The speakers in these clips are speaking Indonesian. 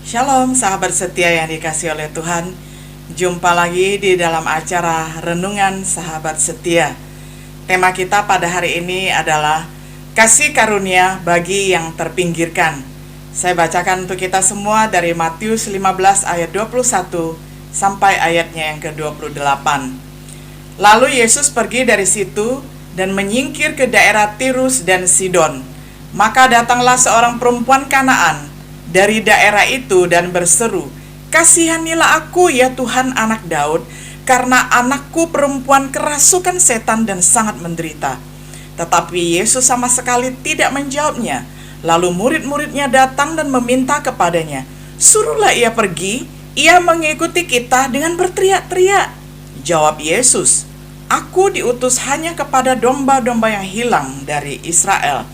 Shalom sahabat setia yang dikasihi oleh Tuhan. Jumpa lagi di dalam acara Renungan Sahabat Setia. Tema kita pada hari ini adalah kasih karunia bagi yang terpinggirkan. Saya bacakan untuk kita semua dari Matius 15 ayat 21 sampai ayatnya yang ke-28. Lalu Yesus pergi dari situ dan menyingkir ke daerah Tirus dan Sidon. Maka datanglah seorang perempuan Kanaan dari daerah itu dan berseru, "Kasihanilah aku ya Tuhan, anak Daud, karena anakku perempuan kerasukan setan dan sangat menderita." Tetapi Yesus sama sekali tidak menjawabnya. Lalu murid-muridnya datang dan meminta kepadanya, "Suruhlah ia pergi, ia mengikuti kita," dengan berteriak-teriak. Jawab Yesus, "Aku diutus hanya kepada domba-domba yang hilang dari Israel."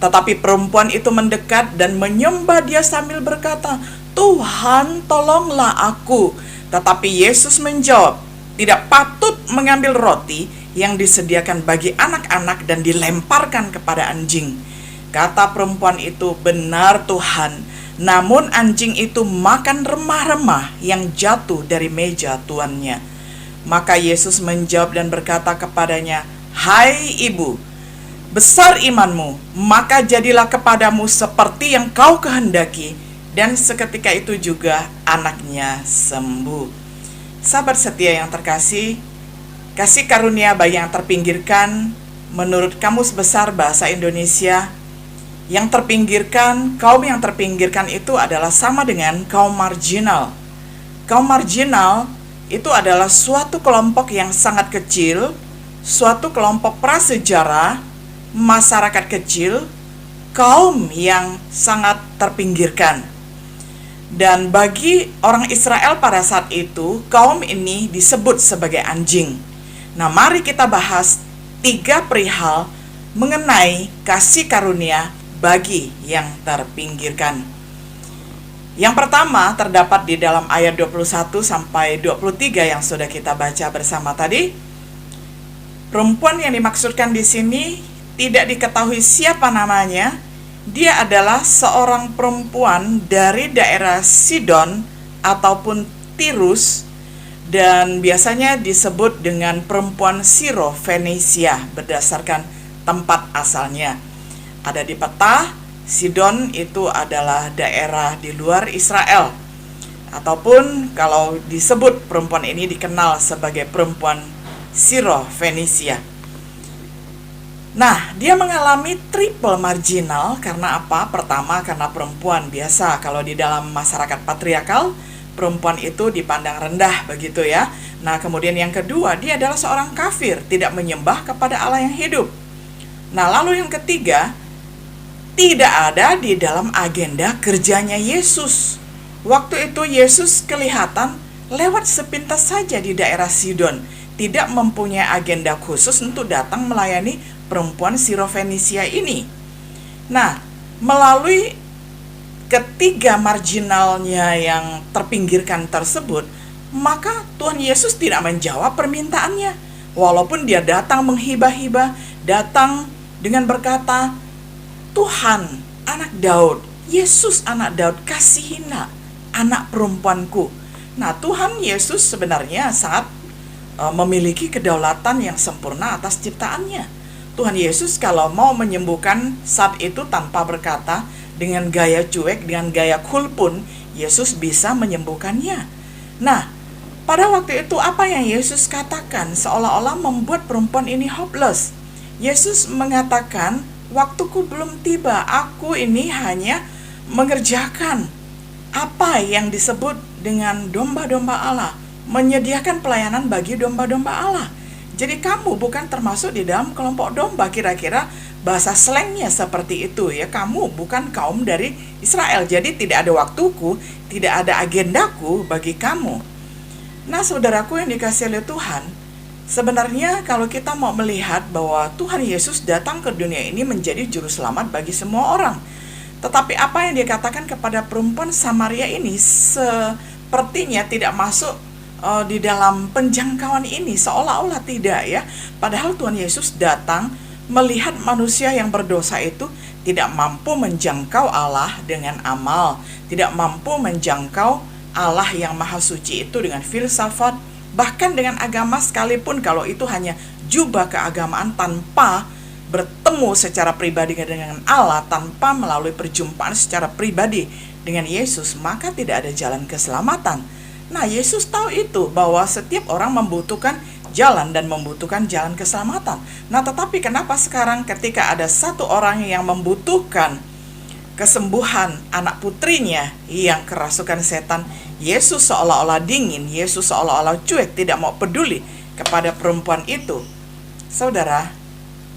Tetapi perempuan itu mendekat dan menyembah Dia sambil berkata, "Tuhan, tolonglah aku." Tetapi Yesus menjawab, "Tidak patut mengambil roti yang disediakan bagi anak-anak dan dilemparkan kepada anjing." Kata perempuan itu, "Benar Tuhan, namun anjing itu makan remah-remah yang jatuh dari meja tuannya." Maka Yesus menjawab dan berkata kepadanya, "Hai ibu, besar imanmu, maka jadilah kepadamu seperti yang kau kehendaki." Dan seketika itu juga anaknya sembuh. Sahabat setia yang terkasih, kasih karunia bagi yang terpinggirkan, menurut Kamus Besar Bahasa Indonesia, yang terpinggirkan, kaum yang terpinggirkan itu adalah sama dengan kaum marginal. Kaum marginal itu adalah suatu kelompok yang sangat kecil, suatu kelompok prasejarah, masyarakat kecil, kaum yang sangat terpinggirkan. Dan bagi orang Israel pada saat itu, kaum ini disebut sebagai anjing. Nah, mari kita bahas 3 perihal mengenai kasih karunia bagi yang terpinggirkan. Yang pertama terdapat di dalam ayat 21 sampai 23 yang sudah kita baca bersama tadi. Perempuan yang dimaksudkan di sini tidak diketahui siapa namanya. Dia adalah seorang perempuan dari daerah Sidon ataupun Tirus, dan biasanya disebut dengan perempuan Siro Fenisia berdasarkan tempat asalnya. Ada di peta, Sidon itu adalah daerah di luar Israel, ataupun kalau disebut perempuan ini dikenal sebagai perempuan Siro Fenisia. Nah, dia mengalami triple marginal karena apa? Pertama, karena perempuan. Biasa kalau di dalam masyarakat patriarkal, perempuan itu dipandang rendah begitu ya. Nah, kemudian yang kedua, dia adalah seorang kafir, tidak menyembah kepada Allah yang hidup. Nah, lalu yang ketiga, tidak ada di dalam agenda kerjanya Yesus. Waktu itu Yesus kelihatan lewat sepintas saja di daerah Sidon, tidak mempunyai agenda khusus untuk datang melayani perempuan Sirofenisia ini. Nah, melalui ketiga marginalnya yang terpinggirkan tersebut, maka Tuhan Yesus tidak menjawab permintaannya. Walaupun dia datang menghibah-hibah, datang dengan berkata, "Tuhan, anak Daud, Yesus anak Daud, kasihilah anak perempuanku." Nah, Tuhan Yesus sebenarnya sangat memiliki kedaulatan yang sempurna atas ciptaannya. Tuhan Yesus kalau mau menyembuhkan saat itu tanpa berkata, dengan gaya cuek, dengan gaya cool pun, Yesus bisa menyembuhkannya. Nah, pada waktu itu apa yang Yesus katakan seolah-olah membuat perempuan ini hopeless. Yesus mengatakan, "Waktuku belum tiba, aku ini hanya mengerjakan apa yang disebut dengan domba-domba Allah, menyediakan pelayanan bagi domba-domba Allah. Jadi kamu bukan termasuk di dalam kelompok domba." Kira-kira bahasa slangnya seperti itu ya. Kamu bukan kaum dari Israel, jadi tidak ada waktuku, tidak ada agendaku bagi kamu. Nah, saudaraku yang dikasihi oleh Tuhan, sebenarnya kalau kita mau melihat bahwa Tuhan Yesus datang ke dunia ini menjadi juru selamat bagi semua orang. Tetapi apa yang dikatakan kepada perempuan Samaria ini sepertinya tidak masuk di dalam penjangkauan ini, seolah-olah tidak ya. Padahal Tuhan Yesus datang melihat manusia yang berdosa itu tidak mampu menjangkau Allah dengan amal, tidak mampu menjangkau Allah yang maha suci itu dengan filsafat, bahkan dengan agama sekalipun, kalau itu hanya jubah keagamaan tanpa bertemu secara pribadi dengan Allah, tanpa melalui perjumpaan secara pribadi dengan Yesus, maka tidak ada jalan keselamatan. Nah, Yesus tahu itu, bahwa setiap orang membutuhkan jalan dan membutuhkan jalan keselamatan. Nah, tetapi kenapa sekarang ketika ada satu orang yang membutuhkan kesembuhan anak putrinya yang kerasukan setan, Yesus seolah-olah dingin, Yesus seolah-olah cuek, tidak mau peduli kepada perempuan itu. Saudara,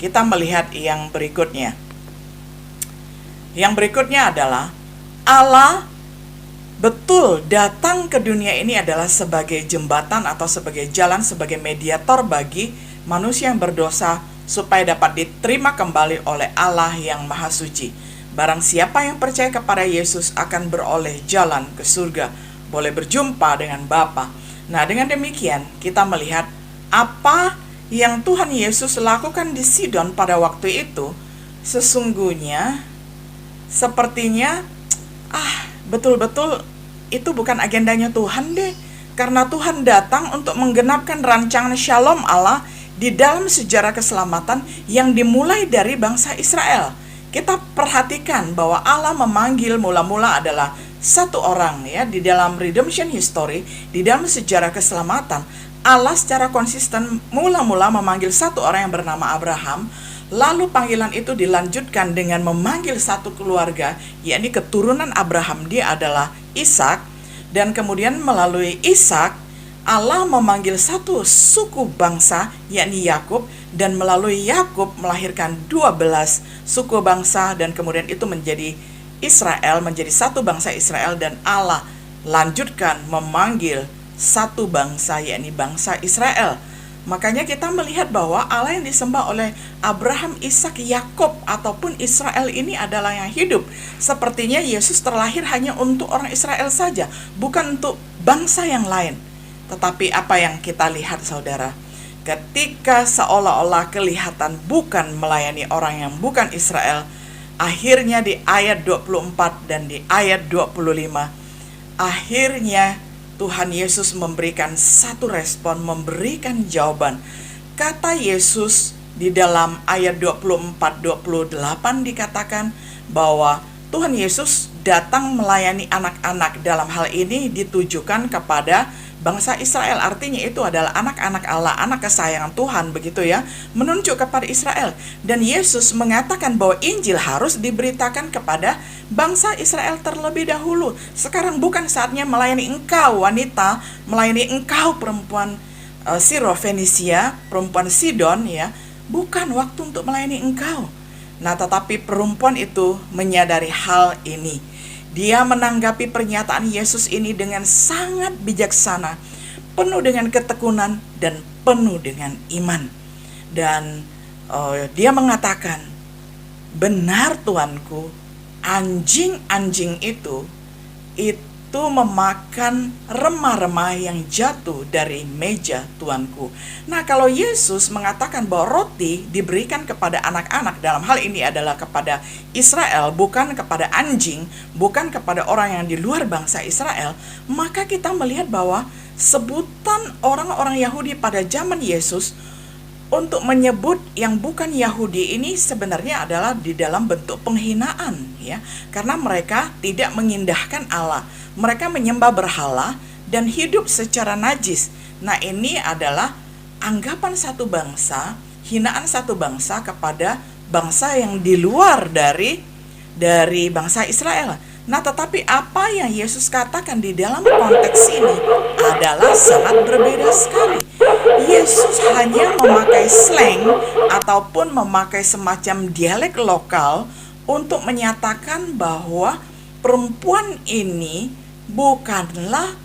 kita melihat yang berikutnya. Yang berikutnya adalah Allah betul datang ke dunia ini adalah sebagai jembatan atau sebagai jalan, sebagai mediator bagi manusia yang berdosa supaya dapat diterima kembali oleh Allah yang maha suci. Barang siapa yang percaya kepada Yesus akan beroleh jalan ke surga, boleh berjumpa dengan Bapa. Nah, dengan demikian kita melihat apa yang Tuhan Yesus lakukan di Sidon pada waktu itu sesungguhnya sepertinya betul-betul itu bukan agendanya Tuhan deh. Karena Tuhan datang untuk menggenapkan rancangan shalom Allah di dalam sejarah keselamatan yang dimulai dari bangsa Israel. Kita perhatikan bahwa Allah memanggil mula-mula adalah satu orang ya, di dalam redemption history, di dalam sejarah keselamatan. Allah secara konsisten mula-mula memanggil satu orang yang bernama Abraham. Lalu panggilan itu dilanjutkan dengan memanggil satu keluarga, yakni keturunan Abraham, dia adalah Ishak. Dan kemudian melalui Ishak, Allah memanggil satu suku bangsa, yakni Yakub. Dan melalui Yakub melahirkan 12 suku bangsa, dan kemudian itu menjadi Israel, menjadi satu bangsa Israel. Dan Allah lanjutkan memanggil satu bangsa, yakni bangsa Israel. Makanya kita melihat bahwa Allah yang disembah oleh Abraham, Ishak, Yakub ataupun Israel ini adalah yang hidup. Sepertinya Yesus terlahir hanya untuk orang Israel saja, bukan untuk bangsa yang lain. Tetapi apa yang kita lihat, saudara, ketika seolah-olah kelihatan bukan melayani orang yang bukan Israel, akhirnya di ayat 24 dan di ayat 25, akhirnya Tuhan Yesus memberikan satu respon, memberikan jawaban. Kata Yesus di dalam ayat 24-28 dikatakan bahwa Tuhan Yesus datang melayani anak-anak. Dalam hal ini ditujukan kepada bangsa Israel, artinya itu adalah anak-anak Allah, anak kesayangan Tuhan, begitu ya, menunjuk kepada Israel. Dan Yesus mengatakan bahwa Injil harus diberitakan kepada bangsa Israel terlebih dahulu. Sekarang bukan saatnya melayani engkau wanita, melayani engkau perempuan Sirofenisia, perempuan Sidon ya, bukan waktu untuk melayani engkau. Nah, tetapi perempuan itu menyadari hal ini. Dia menanggapi pernyataan Yesus ini dengan sangat bijaksana, penuh dengan ketekunan dan penuh dengan iman. Dan dia mengatakan, benar Tuanku, anjing-anjing itu memakan remah-remah yang jatuh dari meja Tuanku. Nah, kalau Yesus mengatakan bahwa roti diberikan kepada anak-anak, dalam hal ini adalah kepada Israel, bukan kepada anjing, bukan kepada orang yang di luar bangsa Israel, maka kita melihat bahwa sebutan orang-orang Yahudi pada zaman Yesus untuk menyebut yang bukan Yahudi ini sebenarnya adalah di dalam bentuk penghinaan ya, karena mereka tidak mengindahkan Allah. Mereka menyembah berhala dan hidup secara najis. Nah, ini adalah anggapan satu bangsa, hinaan satu bangsa kepada bangsa yang di luar dari bangsa Israel. Nah, tetapi apa yang Yesus katakan di dalam konteks ini adalah sangat berbeda sekali. Yesus hanya memakai slang ataupun memakai semacam dialek lokal untuk menyatakan bahwa perempuan ini bukanlah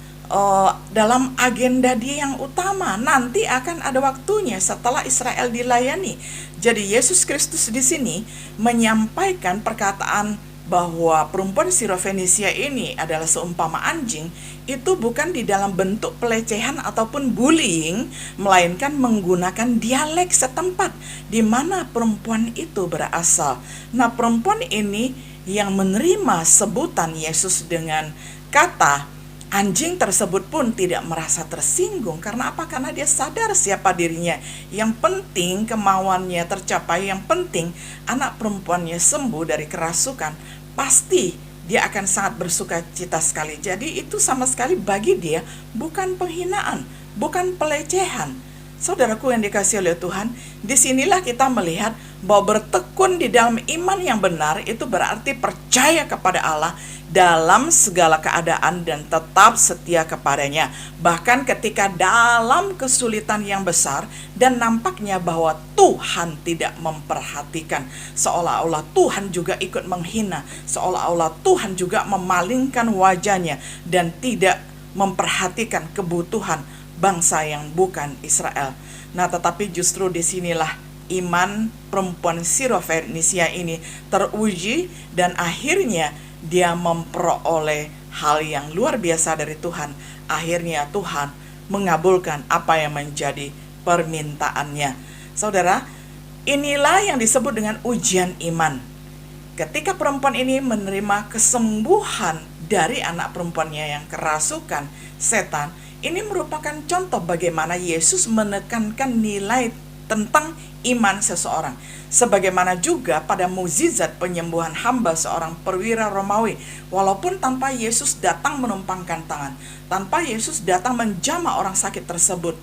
dalam agenda dia yang utama. Nanti akan ada waktunya setelah Israel dilayani. Jadi Yesus Kristus di sini menyampaikan perkataan bahwa perempuan Sirofenisia ini adalah seumpama anjing, itu bukan di dalam bentuk pelecehan ataupun bullying, melainkan menggunakan dialek setempat di mana perempuan itu berasal. Nah, perempuan ini yang menerima sebutan Yesus dengan kata anjing tersebut pun tidak merasa tersinggung. Karena apa? Karena dia sadar siapa dirinya. Yang penting kemauannya tercapai, yang penting anak perempuannya sembuh dari kerasukan. Pasti dia akan sangat bersuka cita sekali. Jadi itu sama sekali bagi dia bukan penghinaan, bukan pelecehan. Saudaraku yang dikasihi oleh Tuhan, disinilah kita melihat bahwa bertekun di dalam iman yang benar itu berarti percaya kepada Allah dalam segala keadaan dan tetap setia kepadanya. Bahkan ketika dalam kesulitan yang besar dan nampaknya bahwa Tuhan tidak memperhatikan, seolah-olah Tuhan juga ikut menghina, seolah-olah Tuhan juga memalingkan wajahnya dan tidak memperhatikan kebutuhan bangsa yang bukan Israel. Nah, tetapi justru disinilah iman perempuan Sirofenisia ini teruji dan akhirnya dia memperoleh hal yang luar biasa dari Tuhan. Akhirnya Tuhan mengabulkan apa yang menjadi permintaannya. Saudara, inilah yang disebut dengan ujian iman. Ketika perempuan ini menerima kesembuhan dari anak perempuannya yang kerasukan setan, ini merupakan contoh bagaimana Yesus menekankan nilai tentang iman seseorang. Sebagaimana juga pada mukjizat penyembuhan hamba seorang perwira Romawi, walaupun tanpa Yesus datang menumpangkan tangan, tanpa Yesus datang menjamah orang sakit tersebut,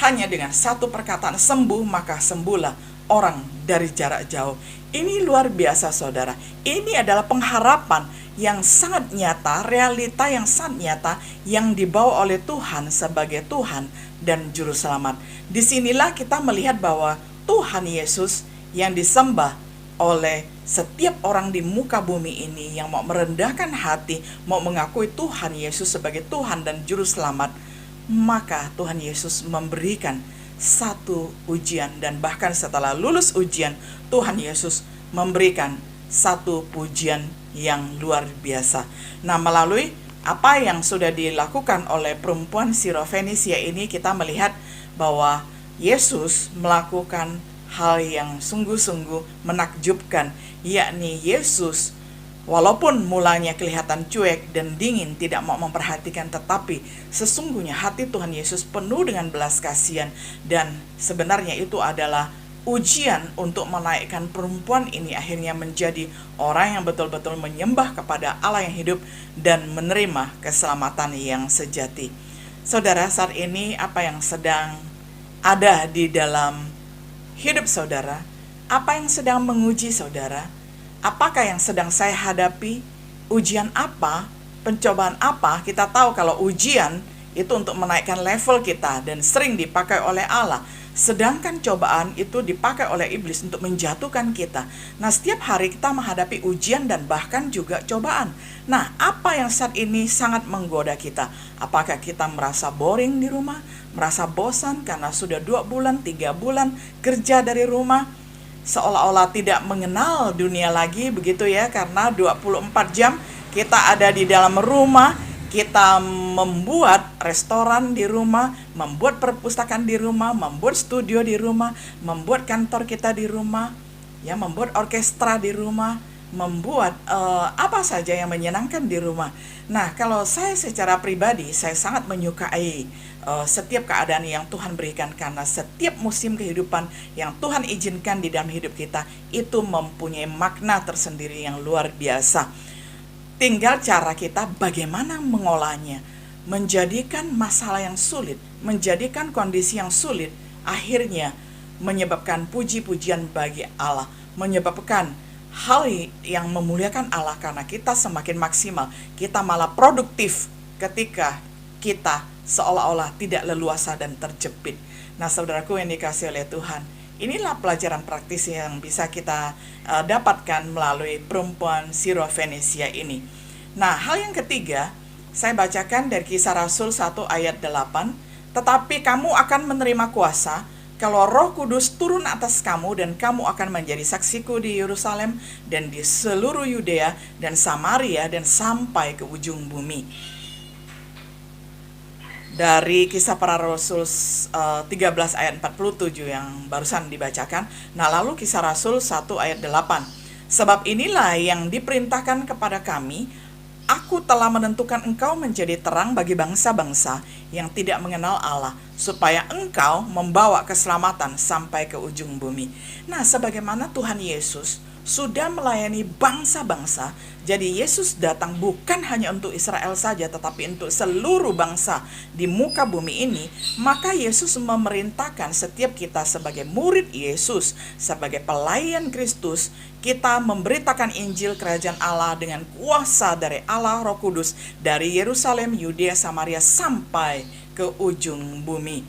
hanya dengan satu perkataan sembuh, maka sembuhlah orang dari jarak jauh. Ini luar biasa, saudara. Ini adalah pengharapan yang sangat nyata, realita yang sangat nyata yang dibawa oleh Tuhan sebagai Tuhan dan Juru Selamat. Disinilah kita melihat bahwa Tuhan Yesus yang disembah oleh setiap orang di muka bumi ini yang mau merendahkan hati, mau mengakui Tuhan Yesus sebagai Tuhan dan Juru Selamat, maka Tuhan Yesus memberikan satu ujian, dan bahkan setelah lulus ujian, Tuhan Yesus memberikan satu pujian yang luar biasa. Nah, melalui apa yang sudah dilakukan oleh perempuan Sirofenisia ini, kita melihat bahwa Yesus melakukan hal yang sungguh-sungguh menakjubkan, yakni Yesus walaupun mulanya kelihatan cuek dan dingin, tidak mau memperhatikan, tetapi sesungguhnya hati Tuhan Yesus penuh dengan belas kasihan, dan sebenarnya itu adalah ujian untuk menaikkan perempuan ini akhirnya menjadi orang yang betul-betul menyembah kepada Allah yang hidup dan menerima keselamatan yang sejati. Saudara, saat ini apa yang sedang ada di dalam hidup saudara? Apa yang sedang menguji saudara? Apakah yang sedang saya hadapi? Ujian apa? Pencobaan apa? Kita tahu kalau ujian itu untuk menaikkan level kita dan sering dipakai oleh Allah. Sedangkan cobaan itu dipakai oleh iblis untuk menjatuhkan kita. Nah, setiap hari kita menghadapi ujian dan bahkan juga cobaan. Nah, apa yang saat ini sangat menggoda kita? Apakah kita merasa boring di rumah? Merasa bosan karena sudah 2 bulan, 3 bulan kerja dari rumah? Seolah-olah tidak mengenal dunia lagi, begitu ya, karena 24 jam kita ada di dalam rumah. Kita membuat restoran di rumah, membuat perpustakaan di rumah, membuat studio di rumah, membuat kantor kita di rumah, ya, membuat orkestra di rumah, membuat apa saja yang menyenangkan di rumah. Nah, kalau saya secara pribadi, saya sangat menyukai setiap keadaan yang Tuhan berikan, karena setiap musim kehidupan yang Tuhan izinkan di dalam hidup kita itu mempunyai makna tersendiri yang luar biasa. Tinggal cara kita bagaimana mengolahnya, menjadikan masalah yang sulit, menjadikan kondisi yang sulit, akhirnya menyebabkan puji-pujian bagi Allah, menyebabkan hal yang memuliakan Allah, karena kita semakin maksimal, kita malah produktif ketika kita seolah-olah tidak leluasa dan terjepit. Nah, saudaraku yang dikasihi oleh Tuhan, inilah pelajaran praktis yang bisa kita dapatkan melalui perempuan Sirofenisia ini. Nah, hal yang ketiga, saya bacakan dari Kisah Rasul 1 ayat 8. Tetapi kamu akan menerima kuasa kalau Roh Kudus turun atas kamu dan kamu akan menjadi saksiku di Yerusalem dan di seluruh Yudea dan Samaria dan sampai ke ujung bumi. Dari Kisah Para Rasul 13 ayat 47 yang barusan dibacakan. Nah, lalu Kisah Rasul 1 ayat 8. Sebab inilah yang diperintahkan kepada kami, aku telah menentukan engkau menjadi terang bagi bangsa-bangsa yang tidak mengenal Allah, supaya engkau membawa keselamatan sampai ke ujung bumi. Nah, sebagaimana Tuhan Yesus sudah melayani bangsa-bangsa, jadi Yesus datang bukan hanya untuk Israel saja, tetapi untuk seluruh bangsa di muka bumi ini. Maka Yesus memerintahkan setiap kita sebagai murid Yesus, sebagai pelayan Kristus, kita memberitakan Injil Kerajaan Allah dengan kuasa dari Allah Roh Kudus, dari Yerusalem, Yudea, Samaria, sampai ke ujung bumi.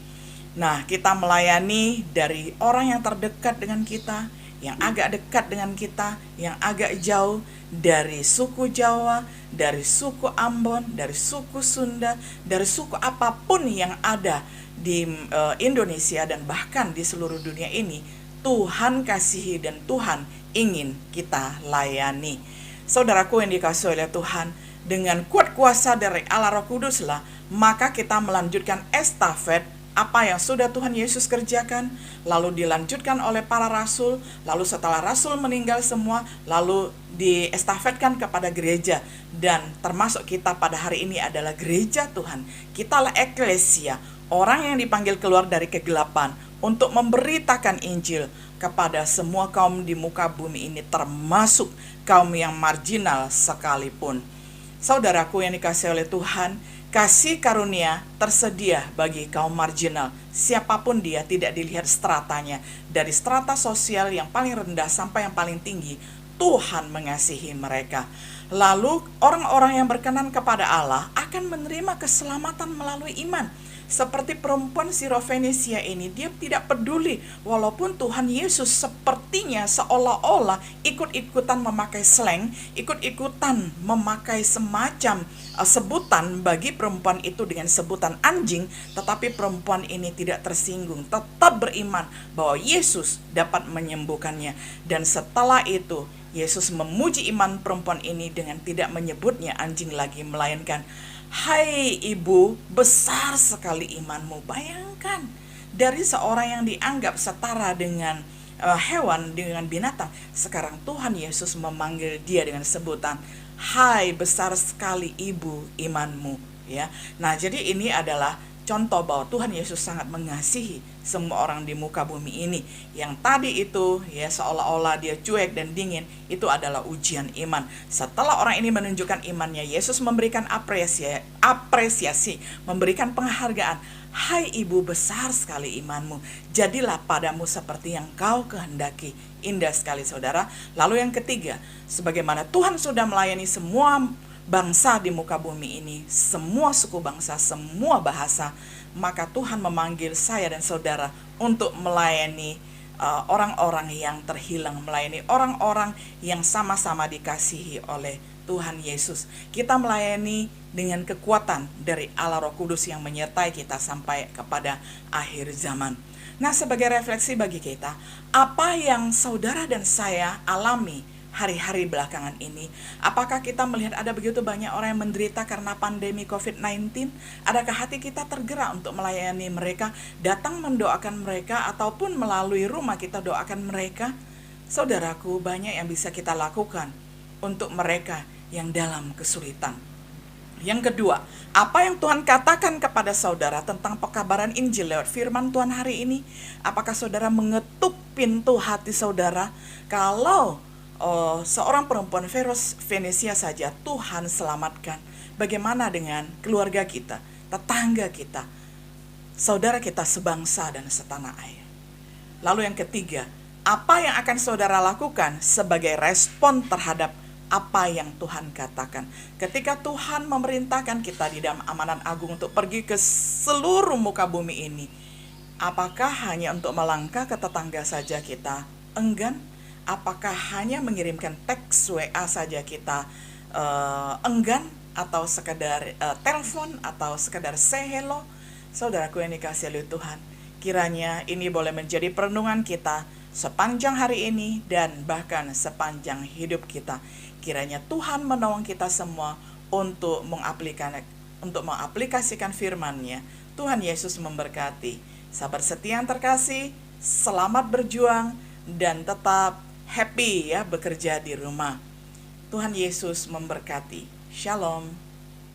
Nah, kita melayani dari orang yang terdekat dengan kita, yang agak dekat dengan kita, yang agak jauh, dari suku Jawa, dari suku Ambon, dari suku Sunda, dari suku apapun yang ada di Indonesia dan bahkan di seluruh dunia ini. Tuhan kasihi dan Tuhan ingin kita layani. Saudaraku yang dikasihi oleh Tuhan, dengan kuat kuasa dari Allah Roh Kudus lah, maka kita melanjutkan estafet apa yang sudah Tuhan Yesus kerjakan, lalu dilanjutkan oleh para rasul, lalu setelah rasul meninggal semua, lalu diestafetkan kepada gereja, dan termasuk kita pada hari ini adalah gereja Tuhan. Kitalah eklesia, orang yang dipanggil keluar dari kegelapan untuk memberitakan Injil kepada semua kaum di muka bumi ini, termasuk kaum yang marginal sekalipun. Saudaraku yang dikasihi oleh Tuhan, kasih karunia tersedia bagi kaum marginal. Siapapun dia, tidak dilihat stratanya. Dari strata sosial yang paling rendah sampai yang paling tinggi, Tuhan mengasihi mereka. Lalu orang-orang yang berkenan kepada Allah akan menerima keselamatan melalui iman. Seperti perempuan Sirofenisia ini, dia tidak peduli walaupun Tuhan Yesus sepertinya seolah-olah ikut-ikutan memakai slang, ikut-ikutan memakai semacam sebutan bagi perempuan itu dengan sebutan anjing, tetapi perempuan ini tidak tersinggung, tetap beriman bahwa Yesus dapat menyembuhkannya. Dan setelah itu Yesus memuji iman perempuan ini dengan tidak menyebutnya anjing lagi, melainkan, "Hai ibu, besar sekali imanmu." Bayangkan, dari seorang yang dianggap setara dengan hewan, dengan binatang, sekarang Tuhan Yesus memanggil dia dengan sebutan, "Hai, besar sekali ibu imanmu." Ya. Nah, jadi ini adalah contoh bahwa Tuhan Yesus sangat mengasihi semua orang di muka bumi ini. Yang tadi itu ya seolah-olah dia cuek dan dingin, itu adalah ujian iman. Setelah orang ini menunjukkan imannya, Yesus memberikan apresiasi, memberikan penghargaan. "Hai ibu, besar sekali imanmu, jadilah padamu seperti yang kau kehendaki." Indah sekali saudara. Lalu yang ketiga, sebagaimana Tuhan sudah melayani semua bangsa di muka bumi ini, semua suku bangsa, semua bahasa, maka Tuhan memanggil saya dan saudara untuk melayani orang-orang yang terhilang, melayani orang-orang yang sama-sama dikasihi oleh Tuhan Yesus. Kita melayani dengan kekuatan dari Allah Roh Kudus yang menyertai kita sampai kepada akhir zaman. Nah, sebagai refleksi bagi kita, apa yang saudara dan saya alami hari-hari belakangan ini, apakah kita melihat ada begitu banyak orang yang menderita karena pandemi COVID-19? Adakah hati kita tergerak untuk melayani mereka, datang mendoakan mereka, ataupun melalui rumah kita doakan mereka? Saudaraku, banyak yang bisa kita lakukan untuk mereka yang dalam kesulitan. Yang kedua, apa yang Tuhan katakan kepada saudara tentang pekabaran Injil lewat firman Tuhan hari ini? Apakah saudara mengetuk pintu hati saudara? Kalau seorang perempuan Venesia saja Tuhan selamatkan, bagaimana dengan keluarga kita, tetangga kita, saudara kita sebangsa dan setanah air? Lalu yang ketiga, apa yang akan saudara lakukan sebagai respon terhadap apa yang Tuhan katakan? Ketika Tuhan memerintahkan kita di dalam amanat agung untuk pergi ke seluruh muka bumi ini, apakah hanya untuk melangkah ke tetangga saja kita enggan? Apakah hanya mengirimkan teks WA saja kita enggan? Atau sekedar telepon, atau sekedar say hello? Saudaraku yang dikasihi oleh Tuhan, Kiranya ini boleh menjadi perenungan kita sepanjang hari ini dan bahkan sepanjang hidup kita. Kiranya Tuhan menolong kita semua untuk mengaplikasikan firman-Nya. Tuhan Yesus memberkati. Sahabat setia yang terkasih, selamat berjuang dan tetap happy ya bekerja di rumah. Tuhan Yesus memberkati. Shalom.